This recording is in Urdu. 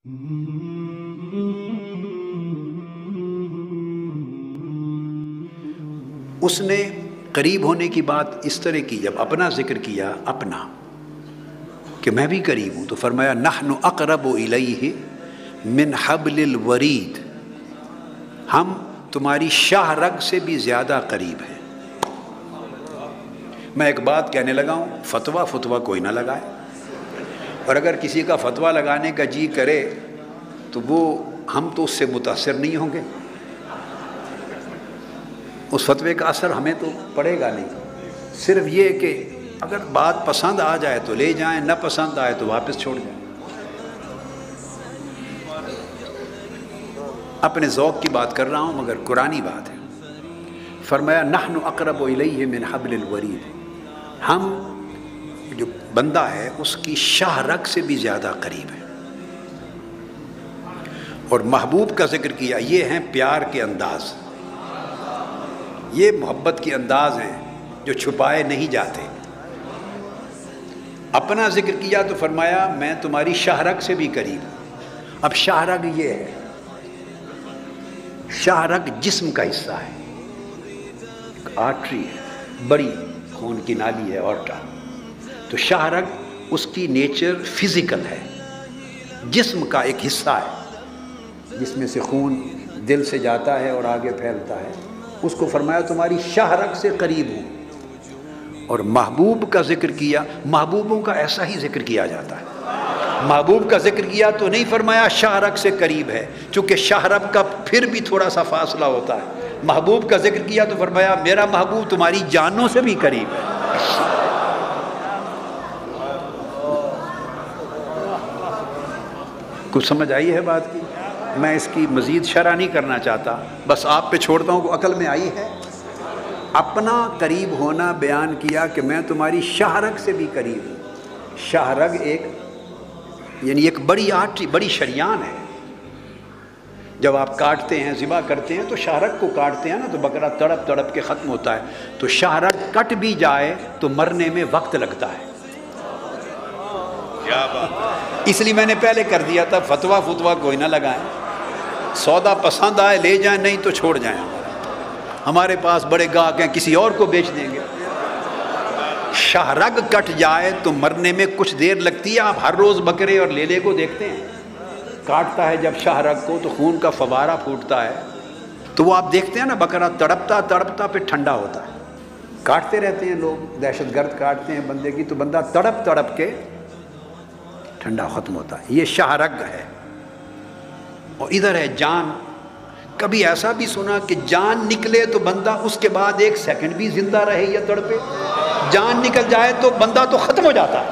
اس نے قریب ہونے کی بات اس طرح کی، جب اپنا ذکر کیا، اپنا کہ میں بھی قریب ہوں، تو فرمایا نحن اقرب الیہ من حبل الورید، ہم تمہاری شاہ رگ سے بھی زیادہ قریب ہیں۔ میں ایک بات کہنے لگا ہوں، فتویٰ کوئی نہ لگائے، اور اگر کسی کا فتویٰ لگانے کا جی کرے تو ہم تو اس سے متاثر نہیں ہوں گے، اس فتوے کا اثر ہمیں تو پڑے گا نہیں، صرف یہ کہ اگر بات پسند آ جائے تو لے جائیں، نہ پسند آئے تو واپس چھوڑ جائیں۔ اپنے ذوق کی بات کر رہا ہوں مگر قرآنی بات ہے۔ فرمایا نحن اقرب الیہ من حبل الورید، ہم جو بندہ ہے اس کی شاہ رگ سے بھی زیادہ قریب ہے۔ اور محبوب کا ذکر کیا، یہ ہیں پیار کے انداز، یہ محبت کے انداز ہیں جو چھپائے نہیں جاتے۔ اپنا ذکر کیا تو فرمایا میں تمہاری شاہ رگ سے بھی قریب ہوں۔ اب شاہ رگ یہ ہے، شاہ رگ جسم کا حصہ ہے، آرٹری ہے، بڑی خون کی نالی ہے، اورٹا، تو شاہ رگ اس کی نیچر فزیکل ہے، جسم کا ایک حصہ ہے جس میں سے خون دل سے جاتا ہے اور آگے پھیلتا ہے، اس کو فرمایا تمہاری شاہ رگ سے قریب ہوں۔ اور محبوب کا ذکر کیا، محبوبوں کا ایسا ہی ذکر کیا جاتا ہے، محبوب کا ذکر کیا تو نہیں فرمایا شاہ رگ سے قریب ہے، چونکہ شاہ رگ کا پھر بھی تھوڑا سا فاصلہ ہوتا ہے۔ محبوب کا ذکر کیا تو فرمایا میرا محبوب تمہاری جانوں سے بھی قریب ہے۔ کچھ سمجھ آئی ہے بات کی؟ میں اس کی مزید شرح نہیں کرنا چاہتا، بس آپ پہ چھوڑتا ہوں کہ عقل میں آئی ہے۔ اپنا قریب ہونا بیان کیا کہ میں تمہاری شاہ رگ سے بھی قریب ہوں۔ شاہ رگ یعنی ایک بڑی آرٹری، بڑی شریان ہے۔ جب آپ کاٹتے ہیں، ذبح کرتے ہیں تو شاہ رگ کو کاٹتے ہیں نا، تو بکرا تڑپ تڑپ کے ختم ہوتا ہے، تو شاہ رگ کٹ بھی جائے تو مرنے میں وقت لگتا ہے۔ کیا بات! اس لیے میں نے پہلے کر دیا تھا، فتویٰ کوئی نہ لگائیں، سودا پسند آئے لے جائیں، نہیں تو چھوڑ جائیں۔ ہمارے پاس بڑے گاہک ہیں، کسی اور کو بیچ دیں گے۔ شاہ رگ کٹ جائے تو مرنے میں کچھ دیر لگتی ہے۔ آپ ہر روز بکرے اور لیلے کو دیکھتے ہیں، کاٹتا ہے جب شاہ رگ کو تو خون کا فوارہ پھوٹتا ہے، تو وہ آپ دیکھتے ہیں نا، بکرا تڑپتا تڑپتا پھر ٹھنڈا ہوتا ہے۔ کاٹتے رہتے ہیں لوگ، دہشت گرد کاٹتے ہیں بندے کی، تو بندہ تڑپ تڑپ کے ٹھنڈا ختم ہوتا ہے۔ یہ شاہ رگ ہے۔ اور ادھر ہے جان۔ کبھی ایسا بھی سنا کہ جان نکلے تو بندہ اس کے بعد ایک سیکنڈ بھی زندہ رہے یا تڑپے؟ جان نکل جائے تو بندہ تو ختم ہو جاتا ہے۔